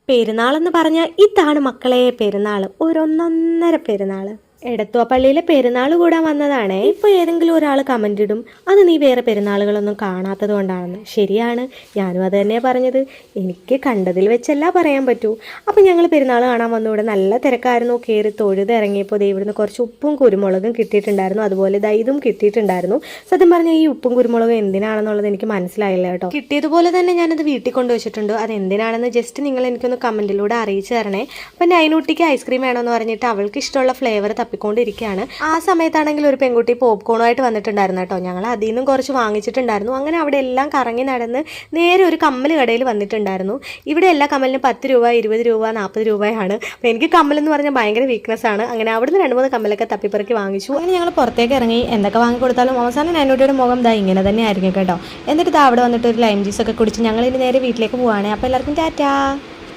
പെരുന്നാളെന്ന് പറഞ്ഞാൽ ഇതാണ് മക്കളെ പെരുന്നാൾ. ഒരൊന്നൊന്നര പെരുന്നാൾ. എടത്വ പള്ളിയിലെ പെരുന്നാൾ കൂടാൻ വന്നതാണേ. ഇപ്പോൾ ഏതെങ്കിലും ഒരാൾ കമന്റ് ഇടും അത് നീ വേറെ പെരുന്നാളുകളൊന്നും കാണാത്തത് കൊണ്ടാണെന്ന്. ശരിയാണ്, ഞാനും അത് തന്നെയാണ് പറഞ്ഞത്. എനിക്ക് കണ്ടതിൽ വെച്ചല്ല പറയാൻ പറ്റൂ. അപ്പം ഞങ്ങൾ പെരുന്നാൾ കാണാൻ വന്നു. ഇവിടെ നല്ല തിരക്കായിരുന്നു. കയറി തൊഴുത് ഇറങ്ങിയപ്പോൾ ഇവിടുന്ന് കുറച്ച് ഉപ്പും കുരുമുളകും കിട്ടിയിട്ടുണ്ടായിരുന്നു. അതുപോലെ ഇതും കിട്ടിയിട്ടുണ്ടായിരുന്നു. സത്യം പറഞ്ഞാൽ ഈ ഉപ്പും കുരുമുളകും എന്തിനാണെന്നുള്ളത് എനിക്ക് മനസ്സിലായില്ല കേട്ടോ. കിട്ടിയതുപോലെ തന്നെ ഞാനത് വീട്ടിൽ കൊണ്ടുവച്ചിട്ടുണ്ട്. അത് എന്തിനാണെന്ന് ജസ്റ്റ് നിങ്ങൾ എനിക്കൊന്ന് കമന്റിലൂടെ അറിയിച്ചു തരണേ. അപ്പം നൈനൂട്ടിക്ക് ഐസ്ക്രീം വേണമെന്ന് പറഞ്ഞിട്ട് അവൾക്ക് ഇഷ്ടമുള്ള ഫ്ലേവർ തപ്പിക്കൊണ്ടിരിക്കുകയാണ്. ആ സമയത്താണെങ്കിൽ ഒരു പെൺകുട്ടി പോപ്കോണുമായിട്ട് വന്നിട്ടുണ്ടായിരുന്നു കേട്ടോ. ഞങ്ങൾ അതിൽ നിന്നും കുറച്ച് വാങ്ങിച്ചിട്ടുണ്ടായിരുന്നു. അങ്ങനെ അവിടെ എല്ലാം കറങ്ങി നടന്ന് നേരെ ഒരു കമ്മൽ കടയിൽ വന്നിട്ടുണ്ടായിരുന്നു. ഇവിടെ എല്ലാ കമ്മലിനും 10 രൂപ, 20 രൂപ, 40 രൂപയാണ്. അപ്പോൾ എനിക്ക് കമ്മലെന്ന് പറഞ്ഞാൽ ഭയങ്കര വീക്ക്നെസ് ആണ്. അങ്ങനെ അവിടുന്ന് 2-3 കമ്മലൊക്കെ തപ്പിപ്പറക്കി വാങ്ങിച്ചു. അങ്ങനെ ഞങ്ങൾ പുറത്തേക്ക് ഇറങ്ങി. എന്തൊക്കെ വാങ്ങിക്കൊടുത്താലും അവസാനം നൈനൂട്ടിയുടെ മുഖം ദാ ഇങ്ങനെ തന്നെ ആയിരിക്കും കേട്ടോ. എന്നിട്ട് അവിടെ വന്നിട്ട് ഒരു ലൈം ജ്യൂസ് ഒക്കെ കുടിച്ച് ഞങ്ങൾ ഇനി നേരെ വീട്ടിലേക്ക് പോവുകയാണ്. അപ്പോൾ എല്ലാവർക്കും ടാറ്റാ.